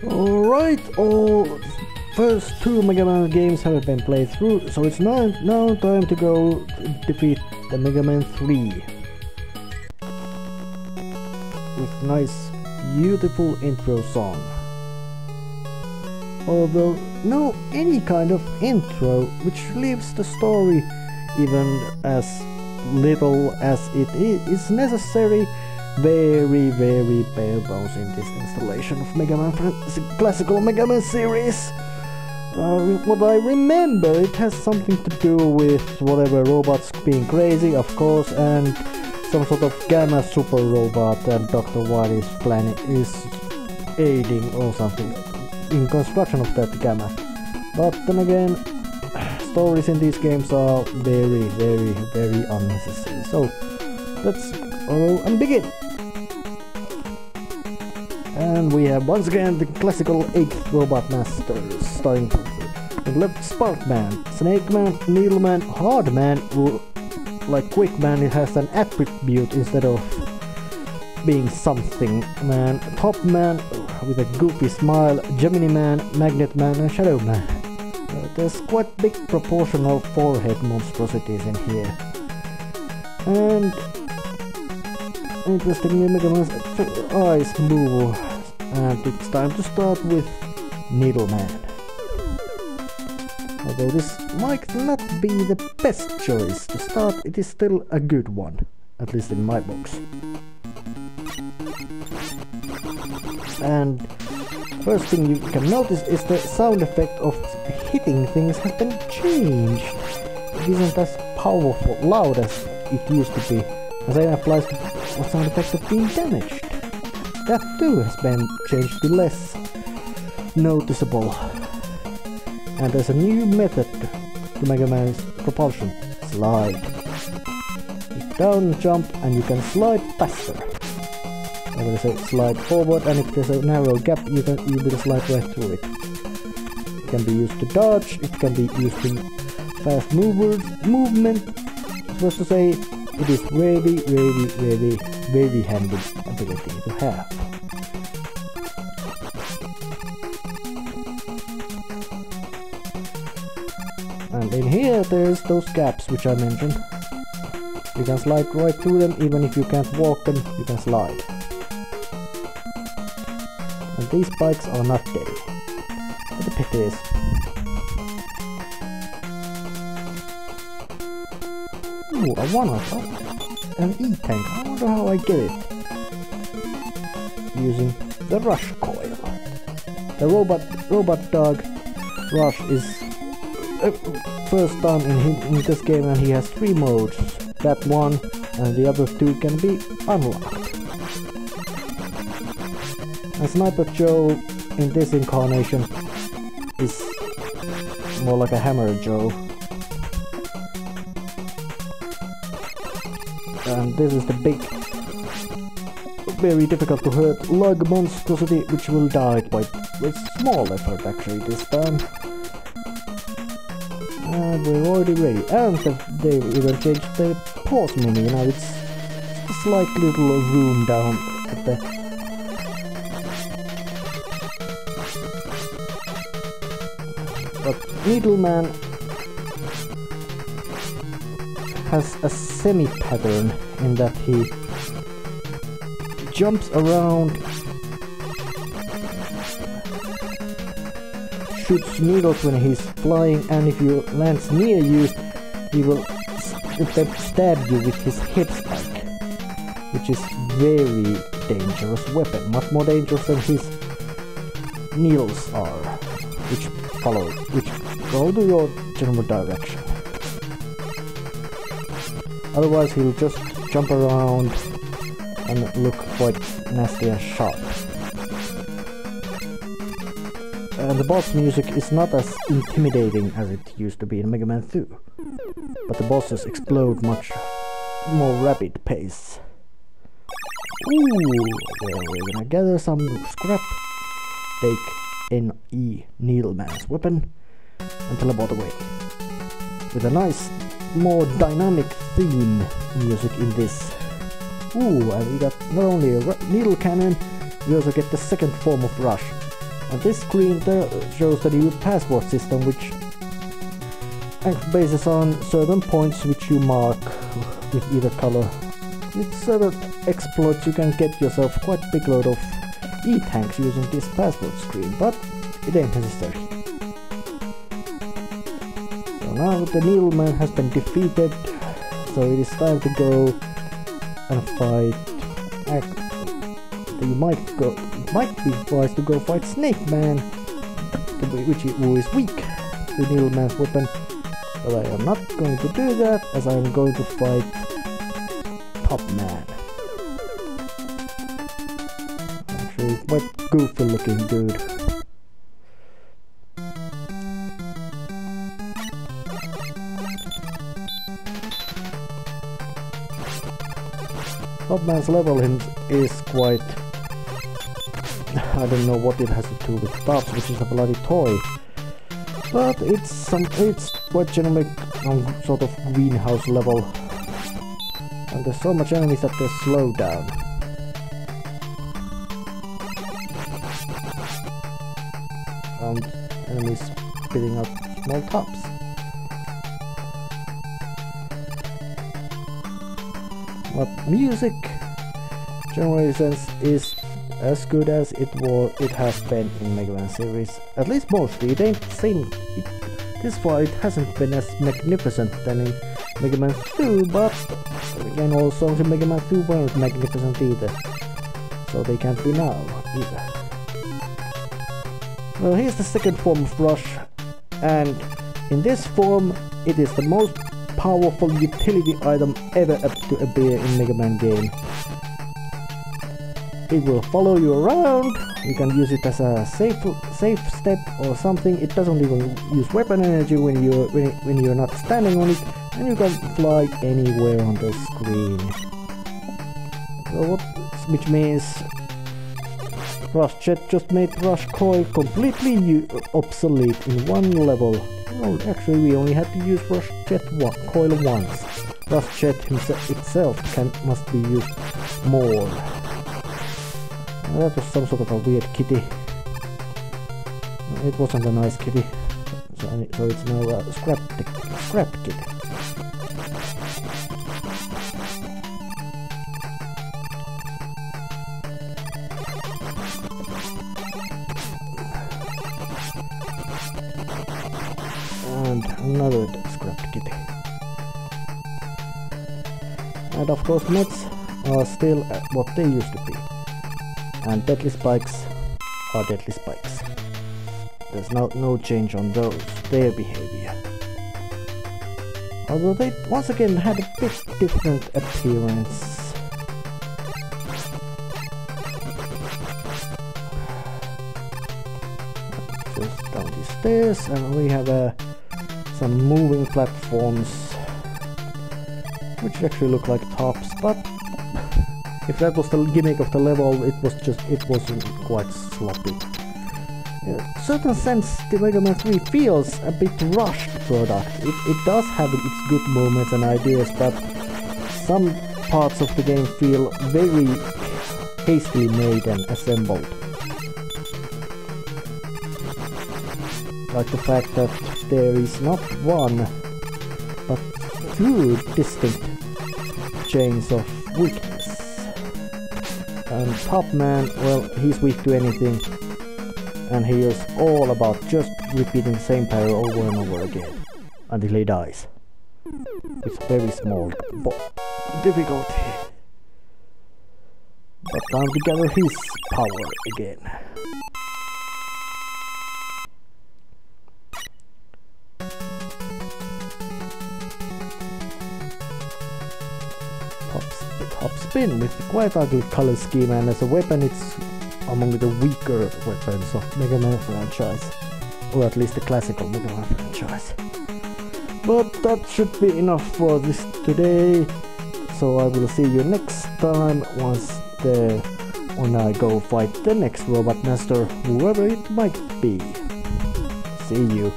Alright, all first two Mega Man games have been played through, so it's now time to go defeat the Mega Man 3. With nice, beautiful intro song. Although no any kind of intro which leaves the story even as little as it is necessary. Very bare bones in this installation of Mega Man classical Mega Man series. What I remember, it has something to do with whatever robots being crazy, of course, and some sort of Gamma super robot that Dr. White is aiding or something in construction of that Gamma. But then again, stories in these games are very unnecessary. So let's go and begin. And we have once again the classical 8th Robot Masters, starting with left Sparkman, Snake Man, Needle Man, Hard Man, who, like Quick Man, it has an attribute instead of being something man, Top Man with a goofy smile, Gemini Man, Magnet Man and Shadow Man. There's quite big proportion of forehead monstrosities in here. And interestingly, Mega Man's eyes move, and it's time to start with Needle Man. Although this might not be the best choice to start, it is still a good one, at least in my box. And first thing you can notice is the sound effect of hitting things has been changed. It isn't as powerful, loud as it used to be. The same applies to the sound effect of being damaged. That too has been changed to less noticeable. And there's a new method to Mega Man's propulsion. Slide. Hit down, jump, and you can slide faster. I'm gonna say slide forward, and if there's a narrow gap, you will slide right through it. It can be used to dodge, it can be used in fast movement. Supposed to say, it is very handy ability to have. And in here there's those gaps which I mentioned. You can slide right through them, even if you can't walk them, you can slide. And these spikes are not dead. What the pit is. Ooh, a one-off. An E-tank. I wonder how I get it. Using the Rush coil. The robot dog Rush is first time in this game, and he has 3 modes. That one and the other 2 can be unlocked. And Sniper Joe in this incarnation is more like a Hammer Joe. And this is the big, very difficult to hurt lug monstrosity, which will die by with small effort actually this time. And we're already ready. And they even changed the pause menu. Now it's a slight little room down at the But Needle Man has a semi-pattern in that he jumps around, shoots needles when he's flying, and if you lands near you, he will stab you with his head spike, which is very dangerous weapon, much more dangerous than his needles are, which go to your general direction. Otherwise he'll just jump around and look quite nasty and sharp. And the boss music is not as intimidating as it used to be in Mega Man 2, but the bosses explode much more rapid pace. Ooh, we're gonna gather some scrap, take N.E. Needle Man's weapon, and teleport away. With a nice, more dynamic theme music in this. Ooh, and we got not only a needle cannon, we also get the second form of Rush. And this screen shows the new password system, which bases on certain points which you mark with either color. With certain exploits you can get yourself quite big load of E-tanks using this password screen, but it ain't necessary. So now the Needleman has been defeated, so it is time to go and fight. You might be wise to go fight Snake Man, who is weak to Needleman's weapon, but I am not going to do that, as I am going to fight Top Man. Actually, quite goofy looking dude. Top Man's level is quite... I don't know what it has to do with Tops, which is a bloody toy. But it's quite generic sort of greenhouse level. And there's so much enemies that they slow down. And enemies spitting out small tops. But music, generally sense, is as good as it has been in Mega Man series. At least mostly. It ain't same. This far it hasn't been as magnificent than in Mega Man 2, but again, all songs in Mega Man 2 weren't magnificent either. So they can't be now either. Well, here's the second form of Rush, and in this form it is the most powerful utility item ever to appear in Mega Man game. It will follow you around, you can use it as a safe step or something. It doesn't even use weapon energy when you're not standing on it, and you can fly anywhere on the screen. So which means Rush Jet just made Rush Coil completely obsolete in one level. Well, actually we only had to use Rush Jet Coil once. Rush Jet itself must be used more. That was some sort of a weird kitty. It wasn't a nice kitty, so it's now a scrap kitty. And another scrap kitty. And of course Mets are still what they used to be. And Deadly Spikes are Deadly Spikes. There's no change on their behavior. Although they once again had a bit different appearance. Just down these stairs, and we have some moving platforms, which actually look like tops, but if that was the gimmick of the level, it wasn't quite sloppy. In a certain sense, the Mega Man 3 feels a bit rushed product. It does have its good moments and ideas, but some parts of the game feel very hastily made and assembled. Like the fact that there is not one, but two distinct chains of weakness. And Top Man, well, he's weak to anything, and he is all about just repeating the same pattern over and over again until he dies. With very small difficulty. But time to gather his power again. Top Spin with quite ugly color scheme, and as a weapon it's among the weaker weapons of Mega Man franchise, or at least the classical Mega Man franchise. But that should be enough for this today, so I will see you next time when I go fight the next Robot Master, whoever it might be. See you.